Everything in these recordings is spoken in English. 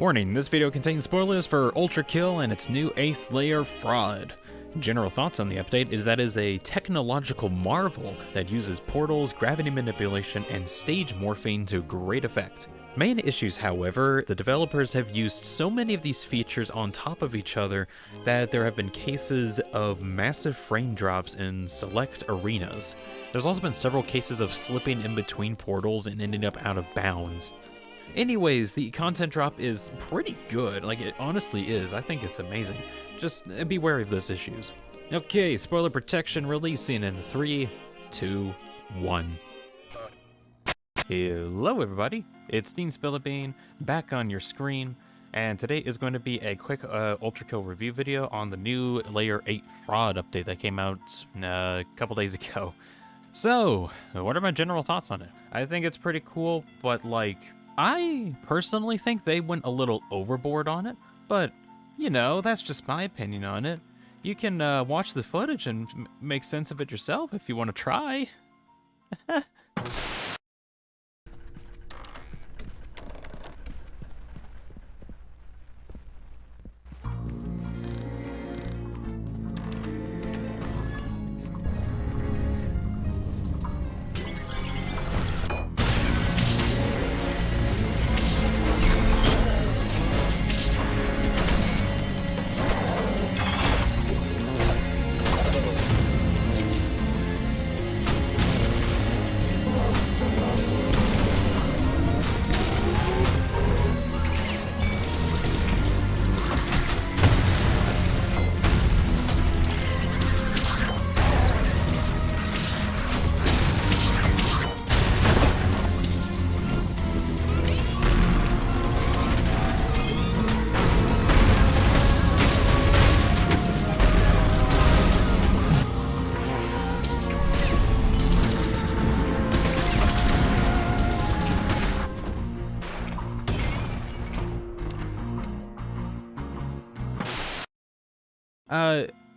Warning, this video contains spoilers for Ultrakill and its new 8th layer fraud. General thoughts on the update is that it is a technological marvel that uses portals, gravity manipulation, and stage morphing to great effect. Main issues, however, the developers have used so many of these features on top of each other that there have been cases of massive frame drops in select arenas. There's also been several cases of slipping in between portals and ending up out of bounds. Anyways, the content drop is pretty good, like it honestly is. I think it's amazing. Just be wary of those issues. Okay, spoiler protection releasing in 3, 2, 1. Hello everybody, it's Deanspillabean back on your screen, and today is going to be a quick Ultrakill review video on the new Layer 8 fraud update that came out a couple days ago. So, what are my general thoughts on it? I think it's pretty cool, but like, I personally think they went a little overboard on it, but you know, that's just my opinion on it. You can watch the footage and make sense of it yourself if you want to try.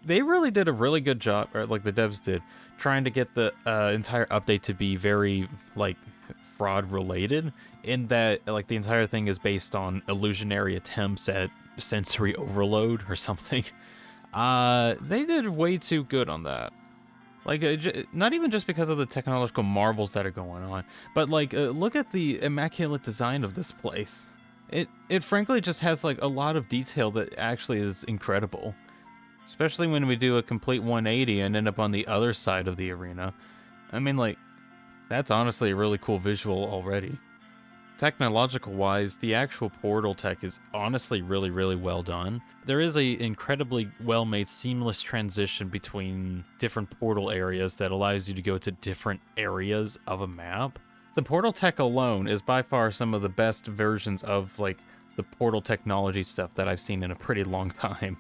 They really did a really good job, or like the devs did, trying to get the entire update to be very, like, fraud related, in that, like, the entire thing is based on illusionary attempts at sensory overload or something. They did way too good on that. Like, not even just because of the technological marvels that are going on, but, like, look at the immaculate design of this place. It frankly just has, like, a lot of detail that actually is incredible. Especially when we do a complete 180 and end up on the other side of the arena. I mean, like, that's honestly a really cool visual already. Technological-wise, the actual portal tech is honestly really, really well done. There is a incredibly well-made seamless transition between different portal areas that allows you to go to different areas of a map. The portal tech alone is by far some of the best versions of, like, the portal technology stuff that I've seen in a pretty long time.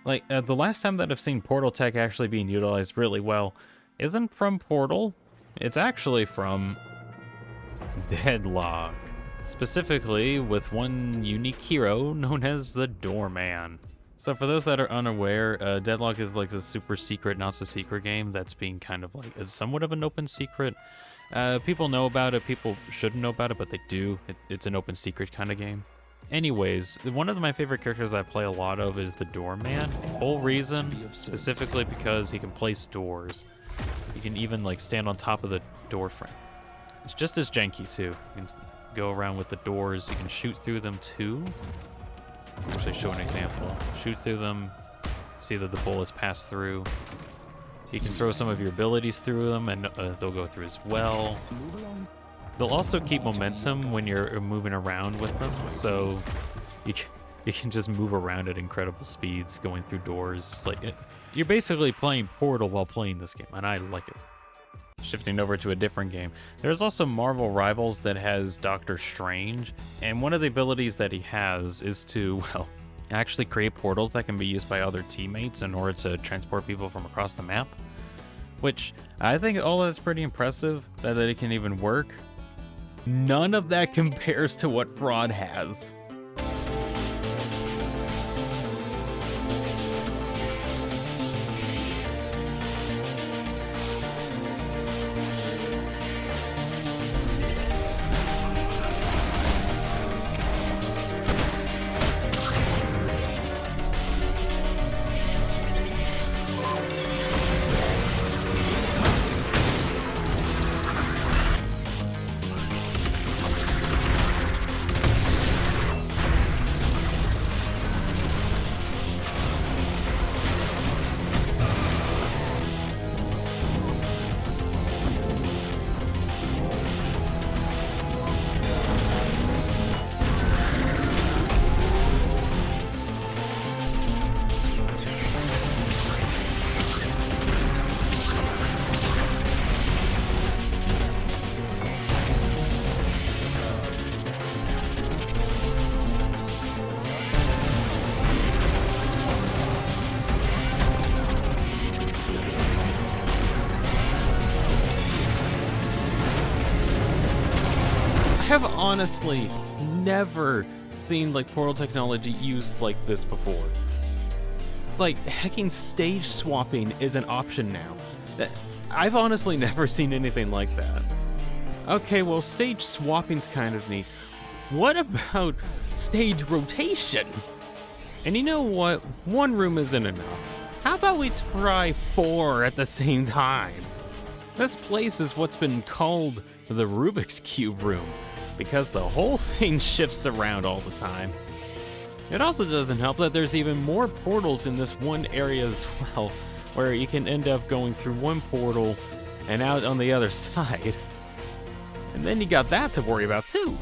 Like, the last time that I've seen portal tech actually being utilized really well isn't from Portal, it's actually from Deadlock. Specifically with one unique hero known as the Doorman. So for those that are unaware, Deadlock is like a super secret, not so secret game that's being kind of like, it's somewhat of an open secret. People know about it, people shouldn't know about it, but they do. It's an open secret kind of game. Anyways, one of my favorite characters I play a lot of is the Doorman. Whole reason, specifically because he can place doors. He can even like stand on top of the door frame. It's just as janky too. You can go around with the doors. You can shoot through them too. I'll actually show an example. Shoot through them, see that the bullets pass through. You can throw some of your abilities through them and they'll go through as well. They'll also keep momentum when you're moving around with them, so you can just move around at incredible speeds going through doors. Like, you're basically playing Portal while playing this game, and I like it. Shifting over to a different game, there's also Marvel Rivals that has Doctor Strange, and one of the abilities that he has is to, well, actually create portals that can be used by other teammates in order to transport people from across the map, which I think all that's pretty impressive, that it can even work. None of that compares to what Fraud has. have honestly never seen like portal technology used like this before. Like, hecking stage swapping is an option now. I've honestly never seen anything like that. Okay, well, stage swapping's kind of neat. What about stage rotation? And you know what? One room isn't enough. How about we try 4 at the same time? This place is what's been called the Rubik's Cube room, because the whole thing shifts around all the time. It also doesn't help that there's even more portals in this one area as well, where you can end up going through one portal and out on the other side. And then you got that to worry about too.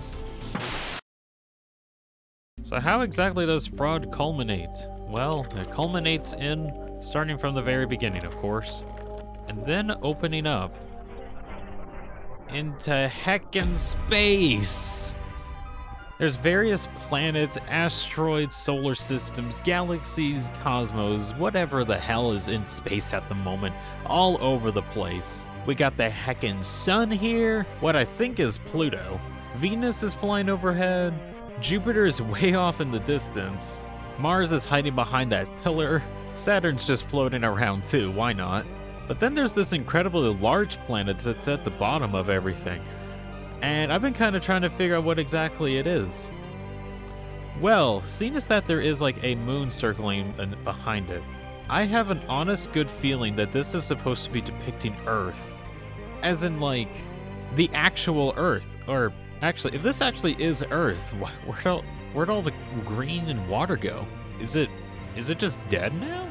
So how exactly does fraud culminate? Well, it culminates in starting from the very beginning, of course, and then opening up into heckin' space. There's various planets, asteroids, solar systems, galaxies, cosmos, whatever the hell is in space at the moment, all over the place. We got the heckin' sun here, what I think is Pluto. Venus is flying overhead. Jupiter is way off in the distance. Mars is hiding behind that pillar. Saturn's just floating around too, why not? But then there's this incredibly large planet that's at the bottom of everything. And I've been kind of trying to figure out what exactly it is. Well, seeing as that there is like a moon circling behind it, I have an honest good feeling that this is supposed to be depicting Earth. As in like, the actual Earth. Or actually, if this actually is Earth, where'd all the green and water go? Is it just dead now?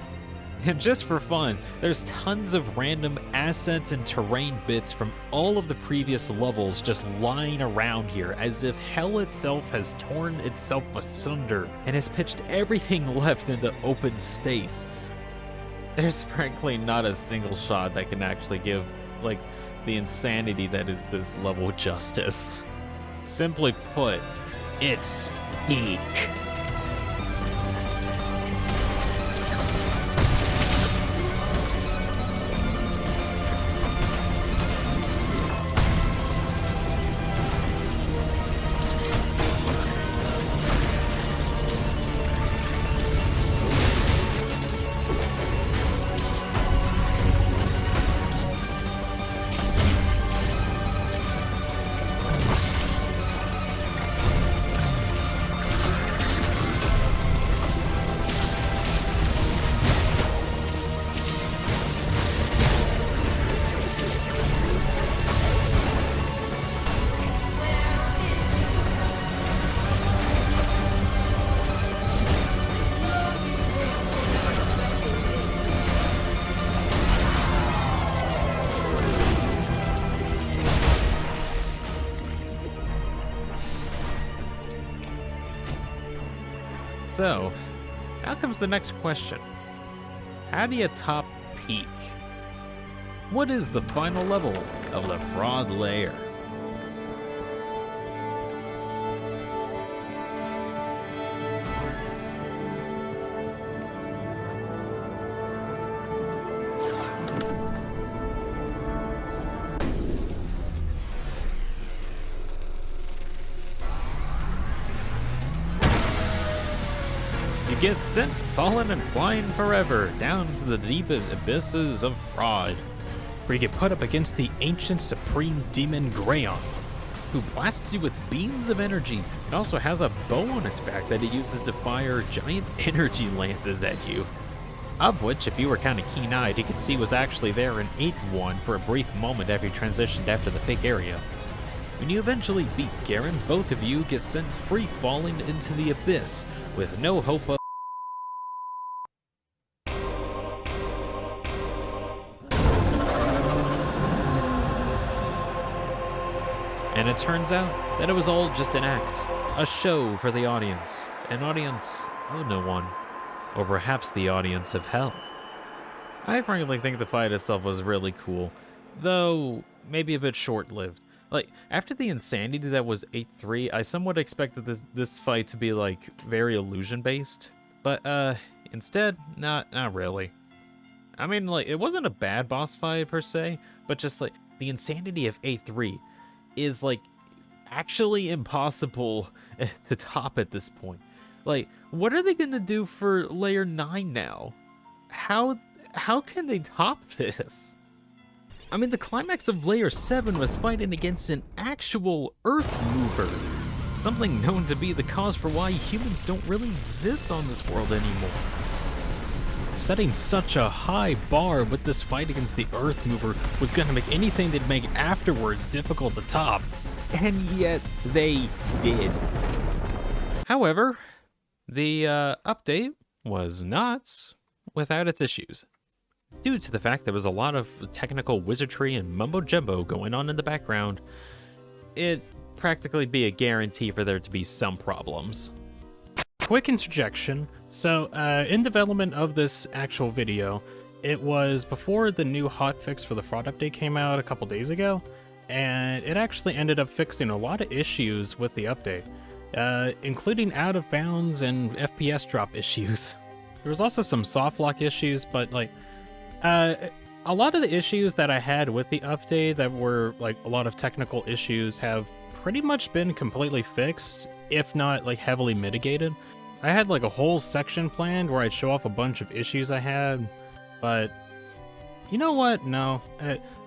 And just for fun, there's tons of random assets and terrain bits from all of the previous levels just lying around here, as if hell itself has torn itself asunder and has pitched everything left into open space. There's frankly not a single shot that can actually give, like, the insanity that is this level justice. Simply put, it's peak. So, now comes the next question. How do you top peak? What is the final level of the fraud layer? Get sent, falling, and flying forever down to the deep abysses of fraud, where you get put up against the ancient supreme demon Greyon, who blasts you with beams of energy and also has a bow on its back that it uses to fire giant energy lances at you. Of which, if you were kind of keen-eyed, you could see was actually there in 8-1 for a brief moment after you transitioned after the fake area. When you eventually beat Garen, both of you get sent free falling into the abyss with no hope of and it turns out that it was all just an act, a show for the audience, an audience of no one, or perhaps the audience of hell. I frankly think the fight itself was really cool, though maybe a bit short-lived. Like, after the insanity that was 8-3, I somewhat expected this fight to be, like, very illusion-based, but, instead, not really. I mean, like, it wasn't a bad boss fight, per se, but just, like, the insanity of 8-3 is, like, actually impossible to top at this point. Like, what are they gonna do for layer 9 now? How can they top this? I mean, the climax of layer 7 was fighting against an actual Earth mover. Something known to be the cause for why humans don't really exist on this world anymore. Setting such a high bar with this fight against the Earth mover was gonna make anything they'd make afterwards difficult to top. And yet, they did. However, the update was not without its issues. Due to the fact there was a lot of technical wizardry and mumbo-jumbo going on in the background, it'd practically be a guarantee for there to be some problems. Quick interjection. So, in development of this actual video, it was before the new hotfix for the fraud update came out a couple days ago, and it actually ended up fixing a lot of issues with the update, including out of bounds and FPS drop issues. There was also some soft lock issues, but like, a lot of the issues that I had with the update that were like a lot of technical issues have pretty much been completely fixed, if not like heavily mitigated. I had like a whole section planned where I'd show off a bunch of issues I had, but you know what? No,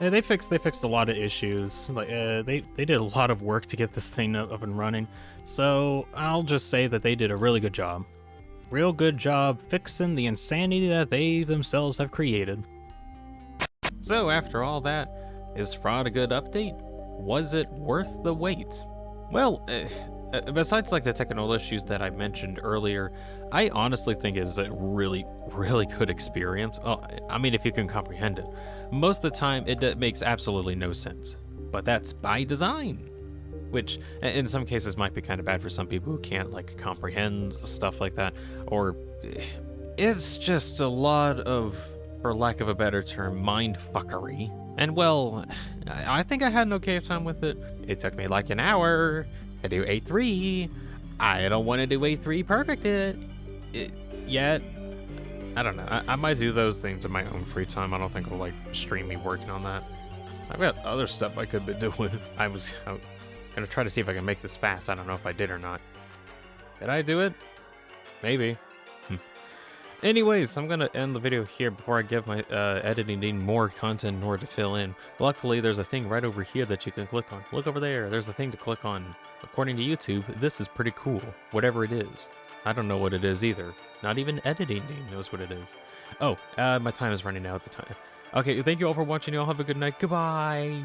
they fixed a lot of issues. Like they did a lot of work to get this thing up and running. So I'll just say that they did a really good job. Real good job fixing the insanity that they themselves have created. So after all that, is Fraud a good update? Was it worth the wait? Well, besides like the technical issues that I mentioned earlier, I honestly think it is a really, really good experience. I mean, if you can comprehend it. Most of the time, it makes absolutely no sense. But that's by design. Which, in some cases, might be kind of bad for some people who can't, like, comprehend stuff like that. Or, it's just a lot of, for lack of a better term, mindfuckery. And, well, I think I had an okay time with it. It took me like an hour to do A3. I don't want to do A3 perfect yet. I don't know. I might do those things in my own free time. I don't think I'll, like, stream me working on that. I've got other stuff I could be doing. I'm gonna try to see if I can make this fast. I don't know if I did or not. Did I do it? Maybe. Anyways, I'm gonna end the video here before I give my editing team more content in order to fill in. Luckily, there's a thing right over here that you can click on. Look over there. There's a thing to click on. According to YouTube, this is pretty cool. Whatever it is. I don't know what it is either. Not even editing team knows what it is. Oh, my time is running out at the time. Okay, thank you all for watching. You all have a good night. Goodbye.